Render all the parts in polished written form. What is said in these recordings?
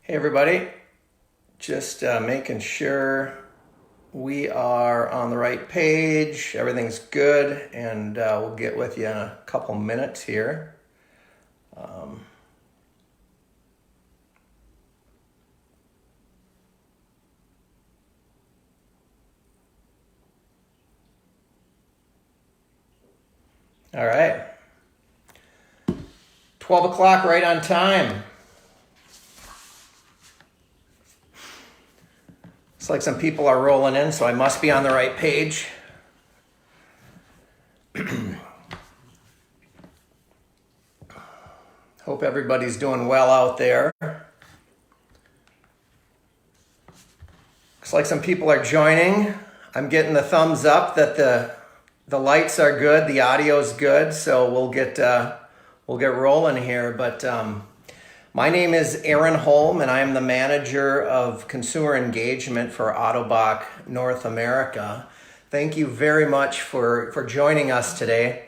Hey everybody, just making sure we are on the right page, everything's good, and we'll get with you in a couple minutes here. All right, 12 o'clock right on time. Looks like some people are rolling in, so I must be on the right page. Hope everybody's doing well out there. Looks like some people are joining. I'm getting the thumbs up that the lights are good, the audio's good, so we'll get rolling here. But my name is Aaron Holm, and I am the manager of consumer engagement for Autobot North America. Thank you very much for joining us today.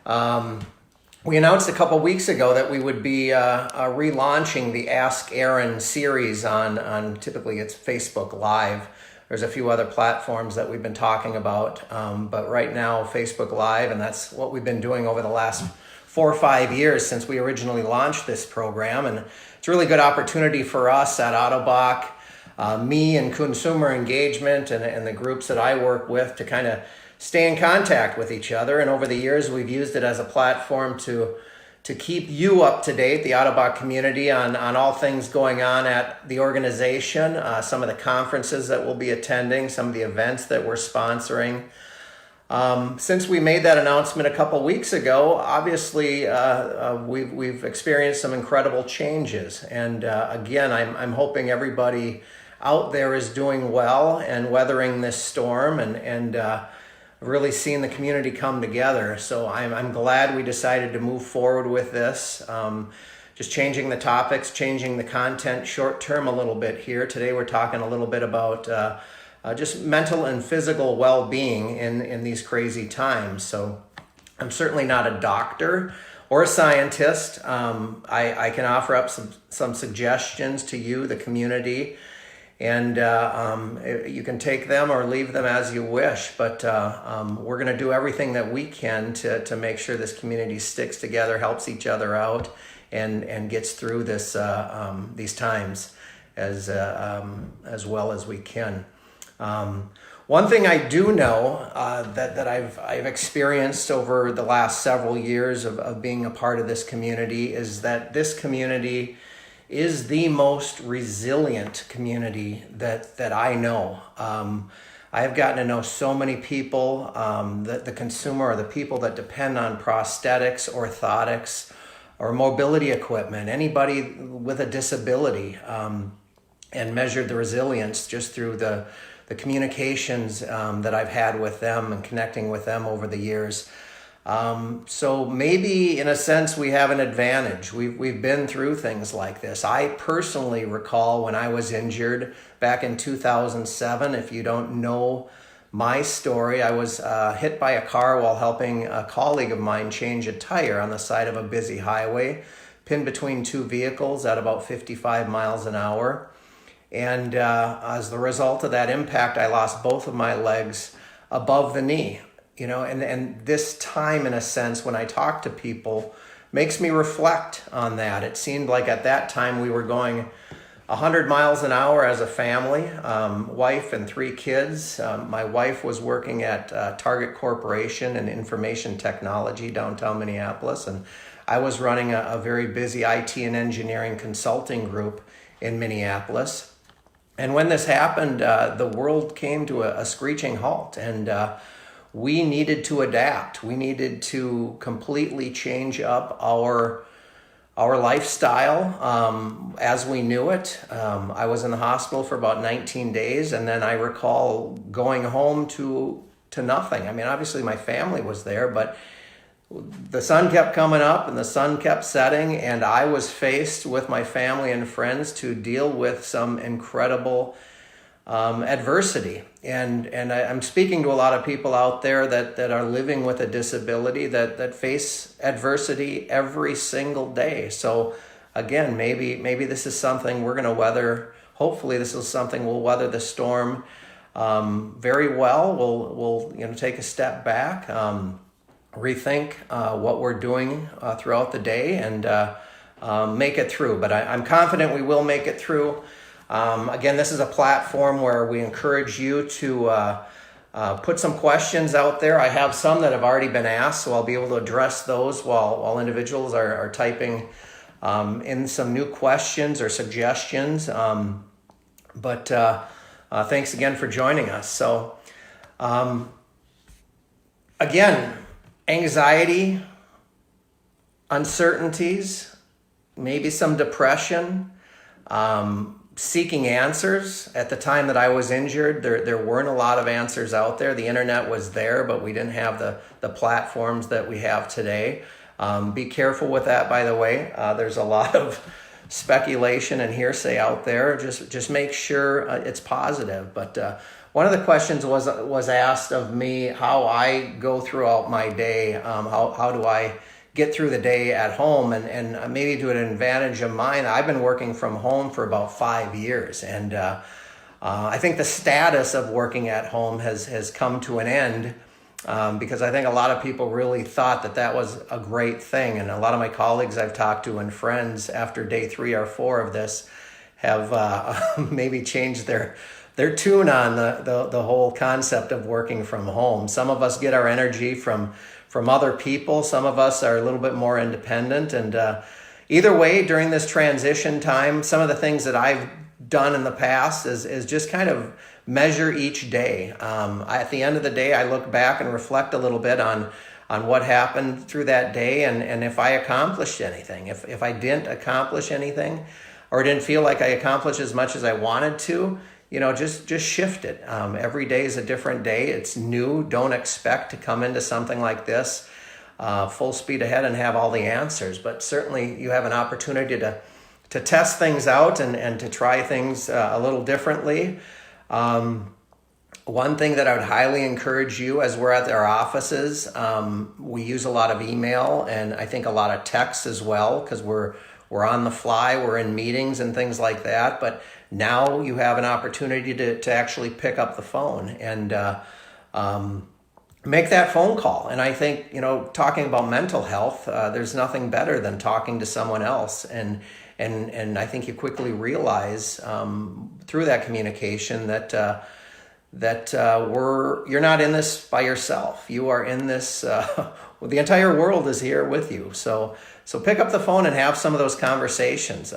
We announced a couple weeks ago that we would be relaunching the Ask Aaron series on typically it's Facebook Live. There's a few other platforms that we've been talking about, but right now Facebook Live, and that's what we've been doing over the last 4 or 5 years since we originally launched this program. And it's a really good opportunity for us at Autobot, me and consumer engagement and the groups that I work with to kind of stay in contact with each other. And over the years, we've used it as a platform to keep you up to date, the Autobot community, on all things going on at the organization, some of the conferences that we'll be attending, some of the events that we're sponsoring. Since we made that announcement a couple weeks ago, obviously we've experienced some incredible changes. And again, I'm hoping everybody out there is doing well and weathering this storm and really seeing the community come together. So I'm glad we decided to move forward with this. Just changing the topics, changing the content short term a little bit here. Today we're talking a little bit about just mental and physical well-being in these crazy times. So I'm certainly not a doctor or a scientist. I can offer up some suggestions to you, the community, and you can take them or leave them as you wish. But we're going to do everything that we can to make sure this community sticks together, helps each other out, and gets through this these times as well as we can. One thing I do know that I've experienced over the last several years of being a part of this community is that this community is the most resilient community that I know. I have gotten to know so many people, the consumer or the people that depend on prosthetics, orthotics, or mobility equipment, anybody with a disability, and measured the resilience just through the communications that I've had with them and connecting with them over the years. So maybe in a sense we have an advantage. We've been through things like this. I personally recall when I was injured back in 2007. If you don't know my story, I was hit by a car while helping a colleague of mine change a tire on the side of a busy highway, pinned between two vehicles at about 55 miles an hour. And as the result of that impact, I lost both of my legs above the knee. You know, and this time, in a sense, when I talk to people, makes me reflect on that. It seemed like at that time we were going 100 miles an hour as a family, wife and 3 kids. My wife was working at Target Corporation in information technology downtown Minneapolis, and I was running a very busy IT and engineering consulting group in Minneapolis. And when this happened, the world came to a screeching halt, and we needed to adapt. We needed to completely change up our lifestyle as we knew it. I was in the hospital for about 19 days, and then I recall going home to nothing. I mean, obviously my family was there, but the sun kept coming up and the sun kept setting, and I was faced with my family and friends to deal with some incredible adversity. And I'm speaking to a lot of people out there that are living with a disability that face adversity every single day. So again, maybe this is something we're going to weather. Hopefully, this is something we'll weather the storm very well. We'll take a step back, rethink what we're doing throughout the day, and make it through. But I'm confident we will make it through. Again, this is a platform where we encourage you to put some questions out there. I have some that have already been asked, so I'll be able to address those while individuals are typing in some new questions or suggestions. But thanks again for joining us. So, again, anxiety, uncertainties, maybe some depression, seeking answers. At the time that I was injured, there weren't a lot of answers out there. The internet was there, but we didn't have the platforms that we have today. Be careful with that, by the way. There's a lot of speculation and hearsay out there. Just make sure it's positive. But one of the questions was asked of me how I go throughout my day. How do I get through the day at home, and maybe to an advantage of mine, I've been working from home for about 5 years, and I think the status of working at home has come to an end, because I think a lot of people really thought that was a great thing, and a lot of my colleagues I've talked to and friends after day 3 or 4 of this have maybe changed their tune on the whole concept of working from home. Some of us get our energy from other people. Some of us are a little bit more independent. And either way, during this transition time, some of the things that I've done in the past is just kind of measure each day. At the end of the day, I look back and reflect a little bit on what happened through that day, and if I accomplished anything. If I didn't accomplish anything, or didn't feel like I accomplished as much as I wanted to, just shift it. Every day is a different day. It's new. Don't expect to come into something like this full speed ahead and have all the answers. But certainly you have an opportunity to test things out and to try things a little differently. One thing that I would highly encourage you, as we're at our offices, we use a lot of email and I think a lot of text as well, because we're on the fly, we're in meetings and things like that. But now you have an opportunity to actually pick up the phone and make that phone call. And I think, talking about mental health, there's nothing better than talking to someone else. And I think you quickly realize through that communication that you're not in this by yourself. You are in this. The entire world is here with you. So pick up the phone and have some of those conversations.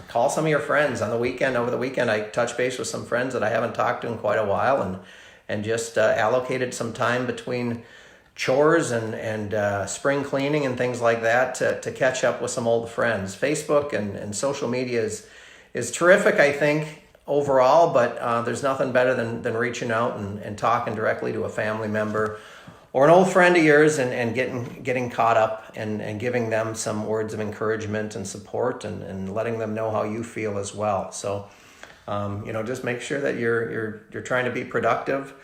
Call some of your friends on the weekend. Over the weekend, I touched base with some friends that I haven't talked to in quite a while, and just allocated some time between chores and spring cleaning and things like that to catch up with some old friends. Facebook and social media is terrific, I think, overall, but there's nothing better than reaching out and talking directly to a family member or an old friend of yours and getting caught up and giving them some words of encouragement and support and letting them know how you feel as well. So, just make sure that you're trying to be productive.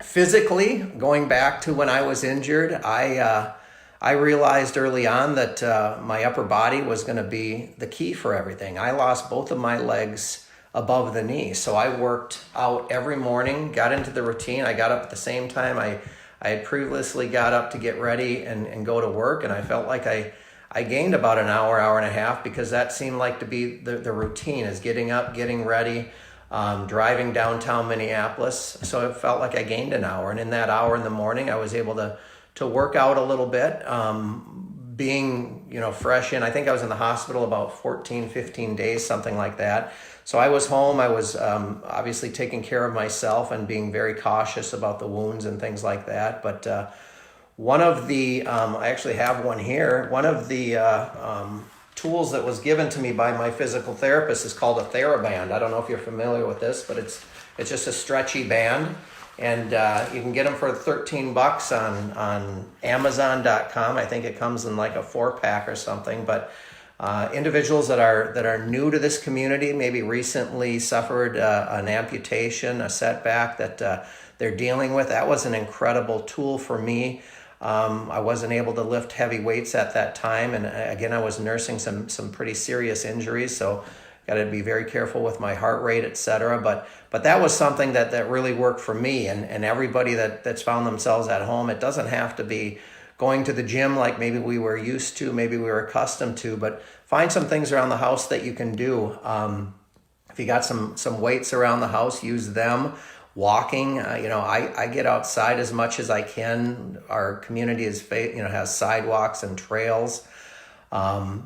Physically, going back to when I was injured, I realized early on that my upper body was going to be the key for everything. I lost both of my legs above the knee. So I worked out every morning, got into the routine. I got up at the same time I had previously got up to get ready and go to work. And I felt like I gained about an hour and a half, because that seemed like to be the routine, is getting up, getting ready, driving downtown Minneapolis. So it felt like I gained an hour. And in that hour in the morning, I was able to work out a little bit, being, fresh in. I think I was in the hospital about 14, 15 days, something like that. So I was home. I was obviously taking care of myself and being very cautious about the wounds and things like that. But one of the, I actually have one here, one of the tools that was given to me by my physical therapist is called a TheraBand. I don't know if you're familiar with this, but it's just a stretchy band. And you can get them for $13 on Amazon.com. I think it comes in like a 4-pack or something. But individuals that are new to this community, maybe recently suffered an amputation, a setback that they're dealing with, that was an incredible tool for me I wasn't able to lift heavy weights at that time, and again, I was nursing some pretty serious injuries, so got to be very careful with my heart rate, etc. But that was something that really worked for me, and everybody that's found themselves at home. It doesn't have to be going to the gym like maybe we were used to, maybe we were accustomed to, but find some things around the house that you can do. If you got some weights around the house, use them. Walking, I get outside as much as I can. Our community has sidewalks and trails.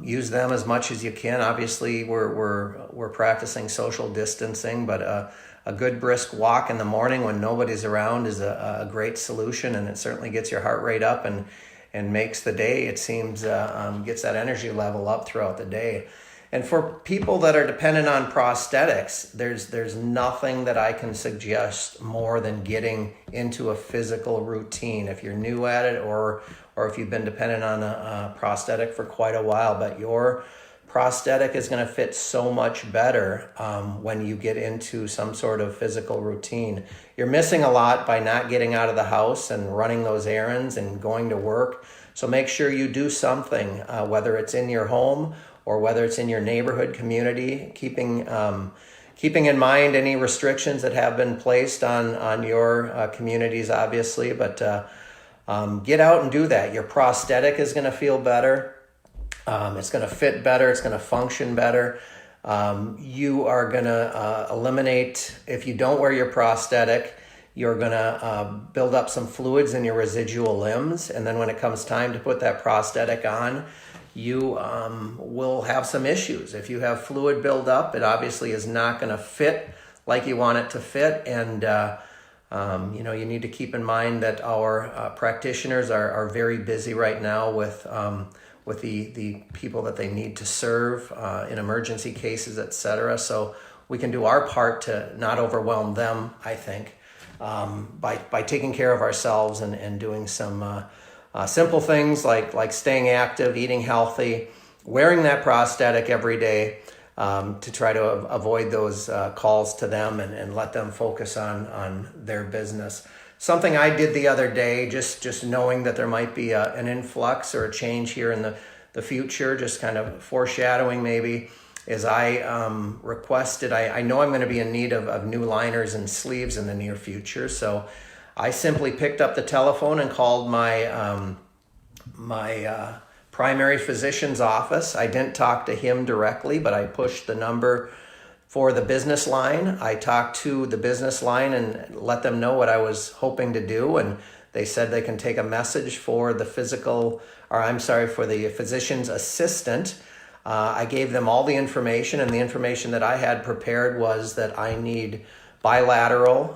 Use them as much as you can. Obviously, we're practicing social distancing, but a good brisk walk in the morning when nobody's around is a great solution, and it certainly gets your heart rate up and makes the day. It seems gets that energy level up throughout the day. And for people that are dependent on prosthetics, there's nothing that I can suggest more than getting into a physical routine. If you're new at it, or if you've been dependent on a prosthetic for quite a while, but your prosthetic is going to fit so much better when you get into some sort of physical routine. You're missing a lot by not getting out of the house and running those errands and going to work. So make sure you do something, whether it's in your home or whether it's in your neighborhood community, keeping in mind any restrictions that have been placed on your communities, obviously, but get out and do that. Your prosthetic is going to feel better. It's going to fit better. It's going to function better. You are going to eliminate, if you don't wear your prosthetic, you're going to build up some fluids in your residual limbs. And then when it comes time to put that prosthetic on, you will have some issues. If you have fluid buildup, it obviously is not going to fit like you want it to fit. And, you need to keep in mind that our practitioners are very busy right now with the people that they need to serve in emergency cases, etc. So we can do our part to not overwhelm them, I think, by taking care of ourselves and doing some simple things like staying active, eating healthy, wearing that prosthetic every day to try to avoid those calls to them and let them focus on their business. Something I did the other day, just knowing that there might be an influx or a change here in the future, just kind of foreshadowing maybe, is I requested, I know I'm going to be in need of new liners and sleeves in the near future, so I simply picked up the telephone and called my primary physician's office. I didn't talk to him directly, but I pushed the number for the business line. I talked to the business line and let them know what I was hoping to do, and they said they can take a message for the physician's assistant. I gave them all the information, and the information that I had prepared was that I need bilateral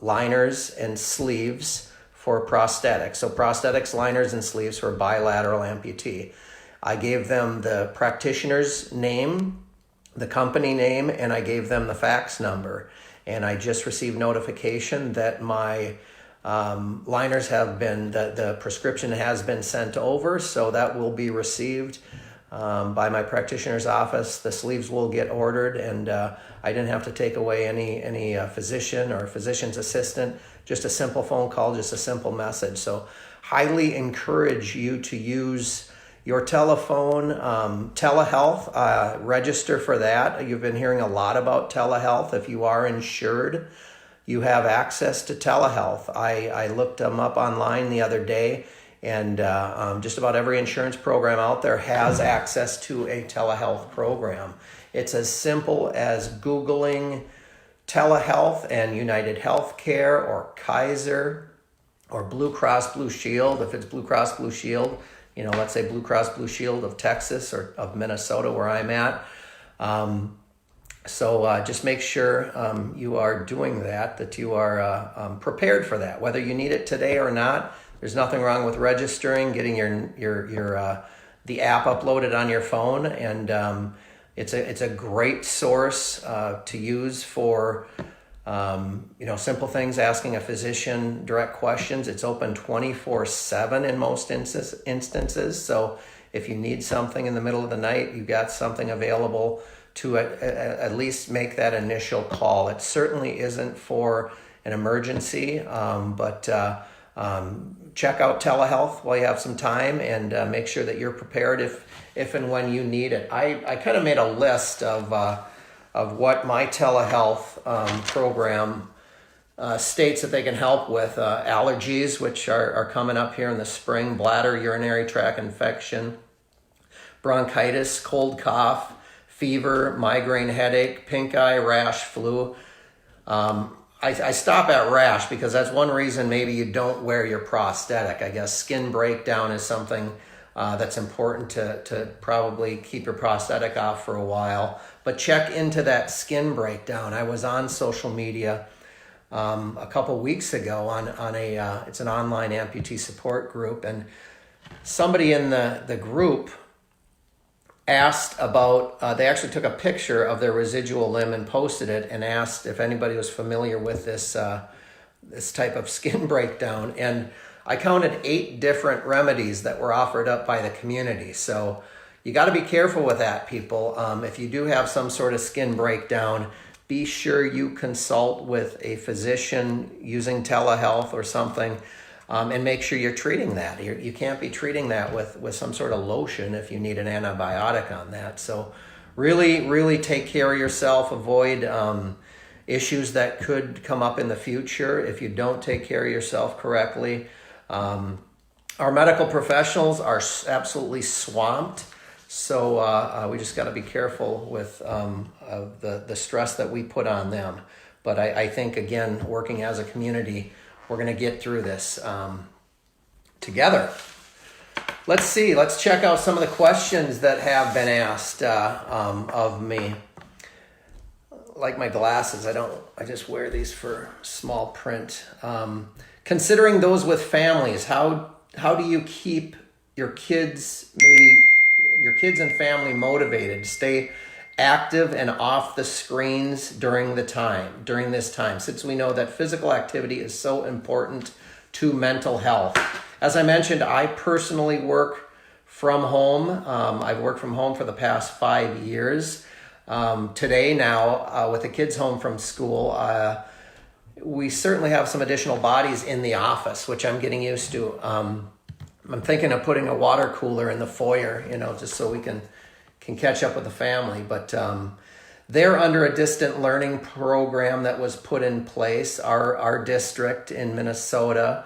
liners and sleeves for prosthetics. So prosthetics, liners, and sleeves for bilateral amputee. I gave them the practitioner's name, the company name, and I gave them the fax number. And I just received notification that my liners have been, the prescription has been sent over, so that will be received by my practitioner's office. The sleeves will get ordered, and I didn't have to take away any physician or physician's assistant, just a simple phone call, just a simple message. So highly encourage you to use your telephone, telehealth, register for that. You've been hearing a lot about telehealth. If you are insured, you have access to telehealth. I looked them up online the other day, and just about every insurance program out there has access to a telehealth program. It's as simple as Googling telehealth and United Healthcare or Kaiser or Blue Cross Blue Shield. If it's Blue Cross Blue Shield, let's say Blue Cross Blue Shield of Texas or of Minnesota where I'm at. So just make sure you are doing that you are prepared for that. Whether you need it today or not, there's nothing wrong with registering, getting the app uploaded on your phone, and it's a great source to use for simple things, asking a physician direct questions. It's open 24/7 in most instances. So if you need something in the middle of the night, you've got something available to at least make that initial call. It certainly isn't for an emergency, but Check out Telehealth while you have some time, and make sure that you're prepared if and when you need it. I kind of made a list of what my telehealth program states that they can help with. Allergies, which are coming up here in the spring, bladder, urinary tract infection, bronchitis, cold cough, fever, migraine headache, pink eye, rash, flu. I stop at rash because that's one reason maybe you don't wear your prosthetic. I guess skin breakdown is something that's important to probably keep your prosthetic off for a while. But check into that skin breakdown. I was on social media a couple weeks ago on it's an online amputee support group, and somebody in the group asked about, they actually took a picture of their residual limb and posted it and asked if anybody was familiar with this type of skin breakdown. And I counted 8 different remedies that were offered up by the community. So you got to be careful with that, people. If you do have some sort of skin breakdown, be sure you consult with a physician using telehealth or something. And make sure you're treating that. You can't be treating that with some sort of lotion if you need an antibiotic on that. So really, really take care of yourself. Avoid issues that could come up in the future if you don't take care of yourself correctly. Our medical professionals are absolutely swamped. So we just got to be careful with the stress that we put on them. But I think, again, working as a community, we're going to get through this together. Let's see. Let's check out some of the questions that have been asked of me. Like my glasses, I just wear these for small print. Considering those with families, how do you keep your kids and family motivated to stay active and off the screens during this time, since we know that physical activity is so important to mental health? As I mentioned, I personally work from home. I've worked from home for the past 5 years. Today now, with the kids home from school, we certainly have some additional bodies in the office, which I'm getting used to. I'm thinking of putting a water cooler in the foyer, just so we can catch up with the family. But they're under a distant learning program that was put in place. Our district in Minnesota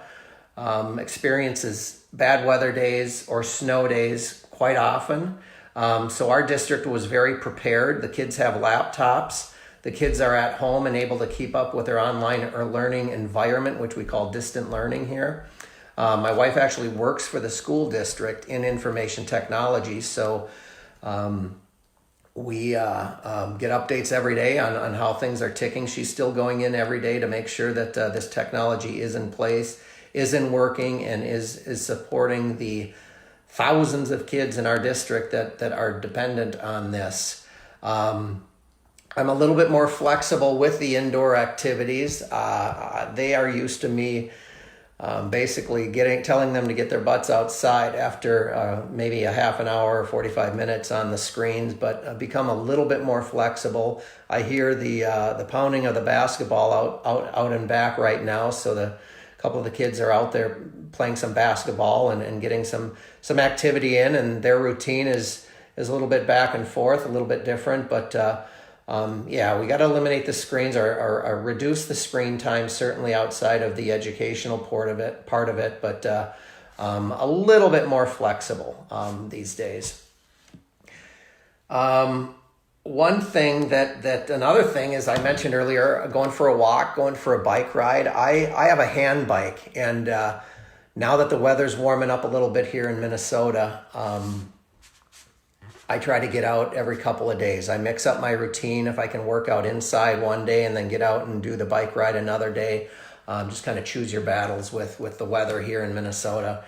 experiences bad weather days or snow days quite often. So our district was very prepared. The kids have laptops. The kids are at home and able to keep up with their online or learning environment, which we call distant learning here. My wife actually works for the school district in information technology, so we get updates every day on how things are ticking. She's still going in every day to make sure that this technology is in place, is in working, and is supporting the thousands of kids in our district that are dependent on this. I'm a little bit more flexible with the indoor activities. They are used to me basically telling them to get their butts outside after maybe a half an hour or 45 minutes on the screens, but become a little bit more flexible. I hear the pounding of the basketball out and back right now, so a couple of the kids are out there playing some basketball and getting some activity in, and their routine is a little bit back and forth, a little bit different, but we got to eliminate the screens or reduce the screen time, certainly outside of the educational part of it, but a little bit more flexible these days. Another thing is, I mentioned earlier, going for a walk, going for a bike ride. I have a hand bike, and now that the weather's warming up a little bit here in Minnesota, I try to get out every couple of days. I mix up my routine. If I can work out inside one day and then get out and do the bike ride another day, just kind of choose your battles with the weather here in Minnesota.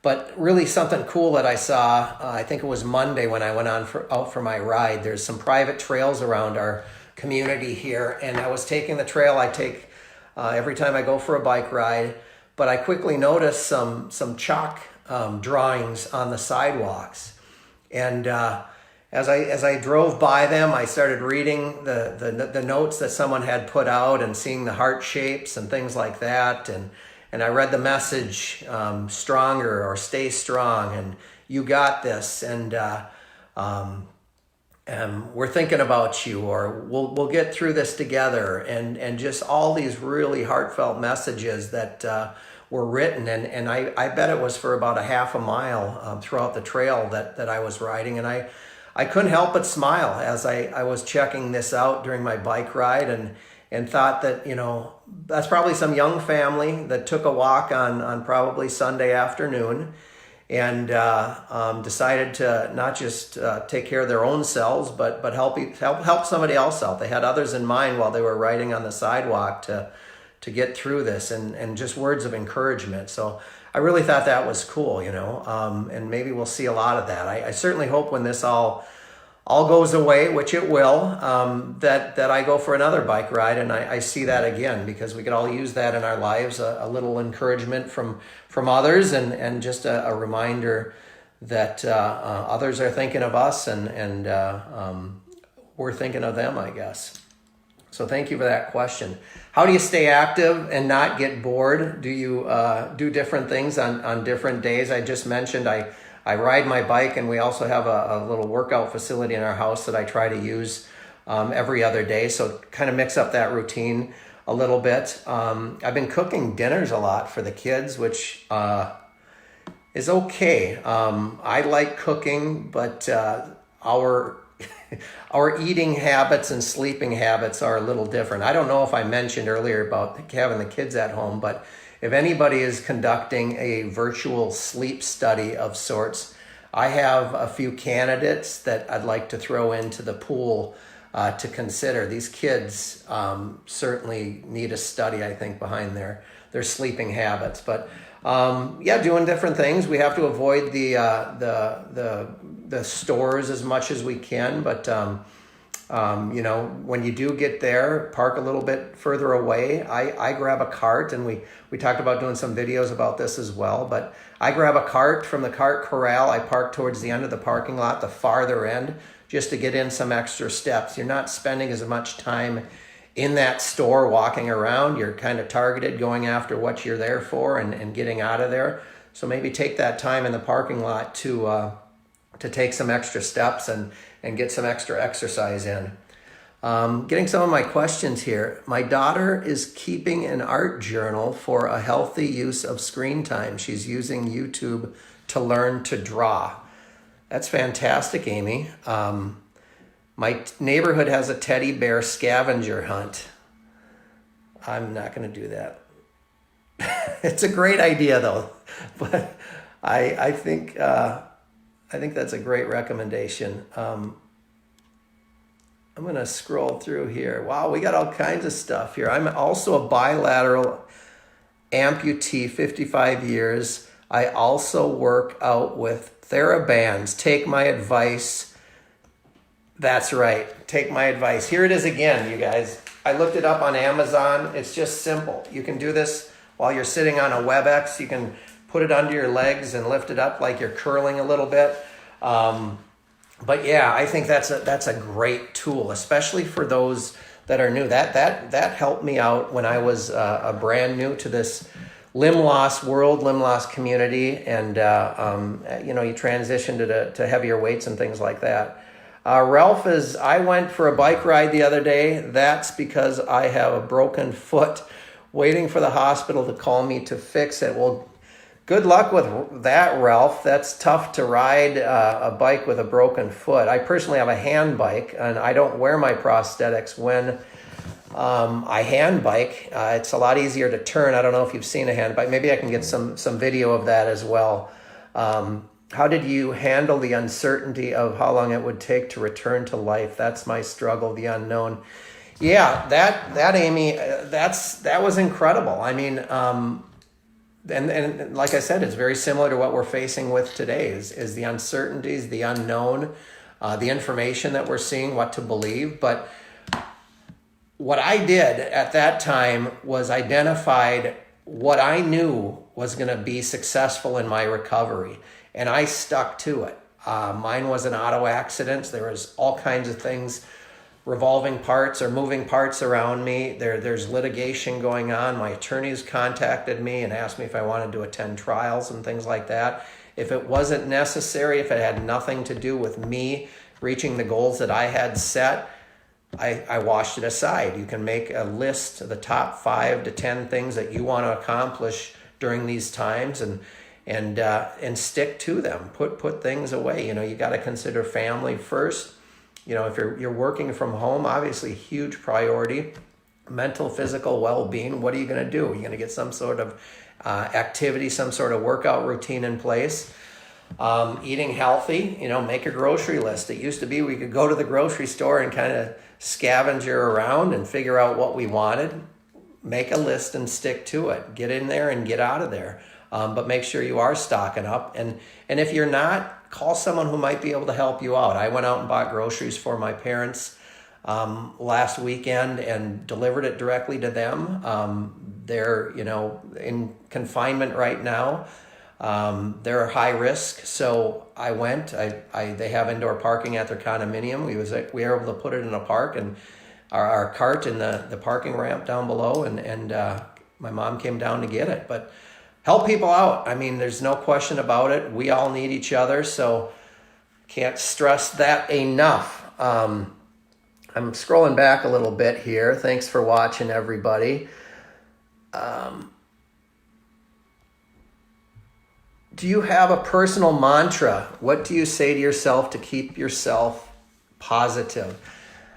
But really something cool that I saw, I think it was Monday when I went out for my ride. There's some private trails around our community here, and I was taking the trail I take every time I go for a bike ride. But I quickly noticed some chalk drawings on the sidewalks. And as I drove by them, I started reading the notes that someone had put out and seeing the heart shapes and things like that. And I read the message, stronger or stay strong, and you got this, and we're thinking about you, or we'll get through this together, and just all these really heartfelt messages that were written, and I bet it was for about a half a mile throughout the trail that I was riding, and I couldn't help but smile as I was checking this out during my bike ride, and thought that, that's probably some young family that took a walk on probably Sunday afternoon, and decided to not just take care of their own selves, but help somebody else out. They had others in mind while they were riding on the sidewalk to get through this, and just words of encouragement. So I really thought that was cool, and maybe we'll see a lot of that. I certainly hope when this all goes away, which it will, that I go for another bike ride and I see that again, because we could all use that in our lives, a little encouragement from others, and just a reminder that others are thinking of us, and we're thinking of them, I guess. So thank you for that question. How do you stay active and not get bored? Do you do different things on different days? I just mentioned I ride my bike, and we also have a little workout facility in our house that I try to use every other day. So kind of mix up that routine a little bit. I've been cooking dinners a lot for the kids, which is okay. I like cooking, but our eating habits and sleeping habits are a little different. I don't know if I mentioned earlier about having the kids at home, but if anybody is conducting a virtual sleep study of sorts, I have a few candidates that I'd like to throw into the pool to consider. These kids certainly need a study, I think, behind their sleeping habits. But doing different things. We have to avoid the stores as much as we can, but when you do get there, park a little bit further away. I grab a cart, and we talked about doing some videos about this as well, but I grab a cart from the cart corral. I park towards the end of the parking lot, the farther end, just to get in some extra steps. You're not spending as much time in that store walking around. You're kind of targeted, going after what you're there for, and getting out of there. So maybe take that time in the parking lot to take some extra steps and get some extra exercise in. Getting some of my questions here. My daughter is keeping an art journal for a healthy use of screen time. She's using YouTube to learn to draw. That's fantastic, Amy. My neighborhood has a teddy bear scavenger hunt. I'm not going to do that. It's a great idea, though. But I think that's a great recommendation. I'm going to scroll through here. Wow, we got all kinds of stuff here. I'm also a bilateral amputee, 55 years. I also work out with TheraBands. Take my advice. That's right. Take my advice. Here it is again, you guys. I looked it up on Amazon. It's just simple. You can do this while you're sitting on a WebEx. You can put it under your legs and lift it up like you're curling a little bit. But yeah, I think that's a great tool, especially for those that are new. That helped me out when I was a brand new to this limb loss world, limb loss community, and you transition to heavier weights and things like that. Ralph I went for a bike ride the other day. That's because I have a broken foot, waiting for the hospital to call me to fix it. Well, good luck with that, Ralph. That's tough to ride a bike with a broken foot. I personally have a hand bike, and I don't wear my prosthetics when I hand bike. It's a lot easier to turn. I don't know if you've seen a hand bike. Maybe I can get some video of that as well. How did you handle the uncertainty of how long it would take to return to life? That's my struggle, the unknown. Yeah, that Amy, that was incredible. I mean, and like I said, it's very similar to what we're facing with today is the uncertainties, the unknown, the information that we're seeing, what to believe. But what I did at that time was identified what I knew was going to be successful in my recovery, and I stuck to it. Mine was an auto accident. There was all kinds of things revolving parts or moving parts around me. There's litigation going on. My attorneys contacted me and asked me if I wanted to attend trials and things like that. If it wasn't necessary, if it had nothing to do with me reaching the goals that I had set, I washed it aside. You can make a list of the top 5 to 10 things that you want to accomplish during these times, and stick to them. Put things away. You got to consider family first. If you're working from home, obviously huge priority. Mental, physical well-being. What are you going to do? You're going to get some sort of activity, some sort of workout routine in place. Eating healthy. Make a grocery list. It used to be we could go to the grocery store and kind of scavenger around and figure out what we wanted. Make a list and stick to it. Get in there and get out of there. But make sure you are stocking up. And if you're not, call someone who might be able to help you out. I went out and bought groceries for my parents last weekend and delivered it directly to them. They're in confinement right now. They're high risk, so I went. They have indoor parking at their condominium. We were able to put it in a park and our cart in the parking ramp down below, and my mom came down to get it. But help people out. I mean, there's no question about it. We all need each other, so can't stress that enough. I'm scrolling back a little bit here. Thanks for watching, everybody. Do you have a personal mantra? What do you say to yourself to keep yourself positive?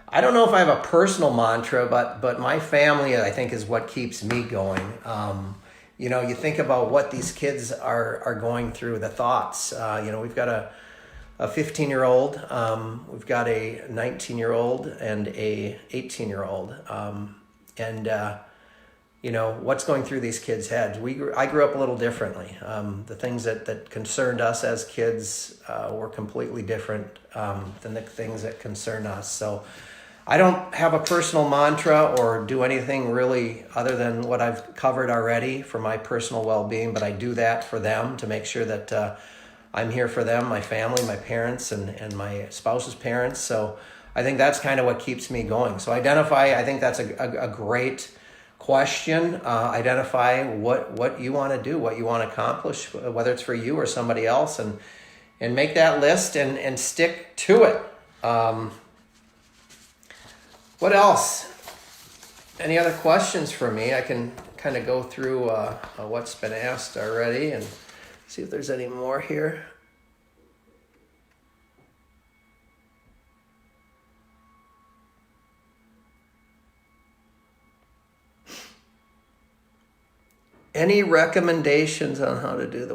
I don't know if I have a personal mantra, but my family, I think, is what keeps me going. You think about what these kids are going through, the thoughts. We've got a 15-year-old, we've got a 19-year-old, and a 18-year-old. What's going through these kids' heads. I grew up a little differently. The things that concerned us as kids were completely different than the things that concern us. So I don't have a personal mantra or do anything really other than what I've covered already for my personal well-being, but I do that for them to make sure that I'm here for them, my family, my parents, and my spouse's parents. So I think that's kind of what keeps me going. So I think that's a great question. Identify what you want to do, what you want to accomplish, whether it's for you or somebody else, and make that list and stick to it. What else? Any other questions for me? I can kind of go through what's been asked already and see if there's any more here. Any recommendations on how to do the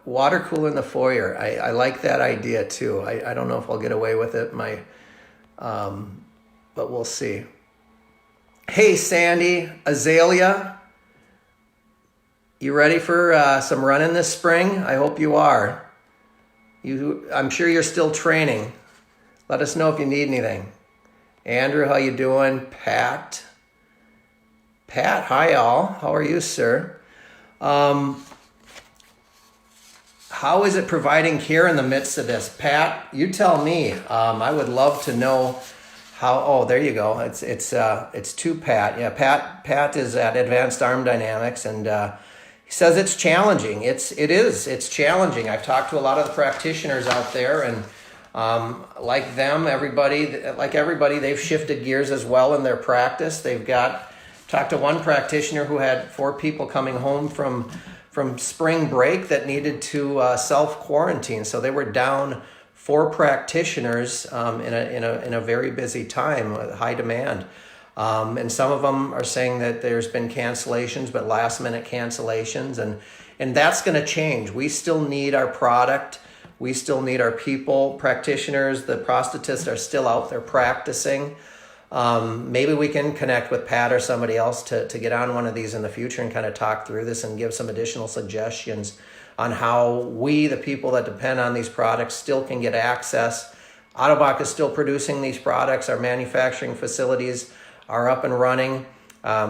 water cooler in the foyer? I like that idea too. I don't know if I'll get away with it. But we'll see. Hey, Sandy, Azalea, you ready for some running this spring? I hope you are. I'm sure you're still training. Let us know if you need anything. Andrew, how you doing? Pat, hi all. How are you, sir? How is it providing care in the midst of this? Pat, you tell me. I would love to know how. Oh, there you go. It's to Pat. Yeah, Pat is at Advanced Arm Dynamics, and he says it's challenging. It's challenging. I've talked to a lot of the practitioners out there, and like everybody, they've shifted gears as well in their practice. Talked to one practitioner who had 4 people coming home from spring break that needed to self-quarantine. So they were down 4 practitioners in a very busy time with high demand. And some of them are saying that there's been cancellations, but last minute cancellations. And that's going to change. We still need our product. We still need our people. Practitioners, the prosthetists are still out there practicing. Maybe we can connect with Pat or somebody else to get on one of these in the future and kind of talk through this and give some additional suggestions on how we, the people that depend on these products, still can get access. Autobot is still producing these products. Our manufacturing facilities are up and running.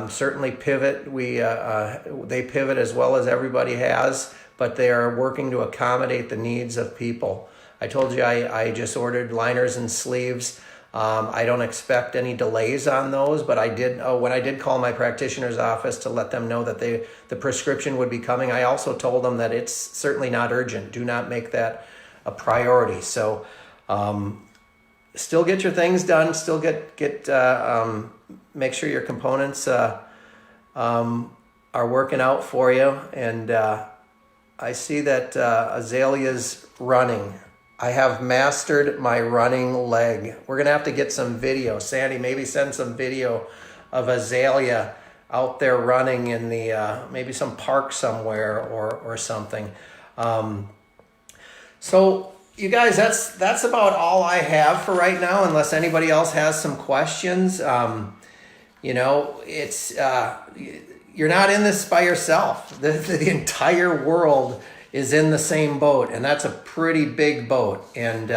Certainly Pivot, they pivot as well as everybody has, but they are working to accommodate the needs of people. I told you I just ordered liners and sleeves I don't expect any delays on those, but I did when I did call my practitioner's office to let them know that the prescription would be coming. I also told them that it's certainly not urgent. Do not make that a priority. So still get your things done. Still make sure your components are working out for you. And I see that Azalea's running. I have mastered my running leg. We're going to have to get some video. Sandy, maybe send some video of Azalea out there running in the maybe some park somewhere or something. So you guys, that's about all I have for right now, unless anybody else has some questions. It's you're not in this by yourself. The entire world is in the same boat, and that's a pretty big boat. And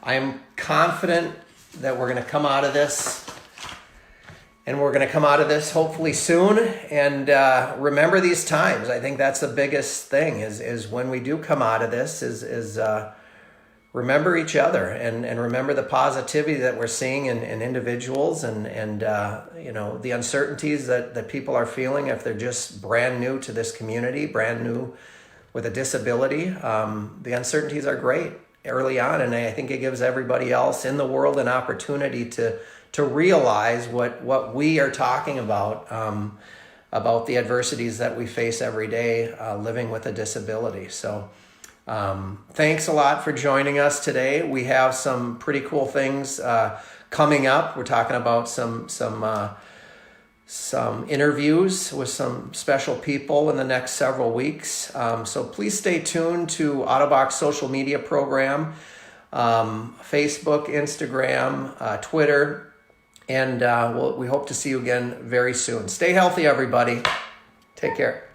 I'm confident that we're going to come out of this, and we're going to come out of this hopefully soon. And remember these times. I think that's the biggest thing is when we do come out of this is remember each other and remember the positivity that we're seeing in individuals and the uncertainties that people are feeling if they're just brand new to this community, brand new with a disability. The uncertainties are great early on, and I think it gives everybody else in the world an opportunity to realize what we are talking about the adversities that we face every day living with a disability. So thanks a lot for joining us today. We have some pretty cool things coming up. We're talking about some interviews with some special people in the next several weeks. So please stay tuned to Autobot's social media program, Facebook, Instagram, Twitter, and we hope to see you again very soon. Stay healthy, everybody. Take care.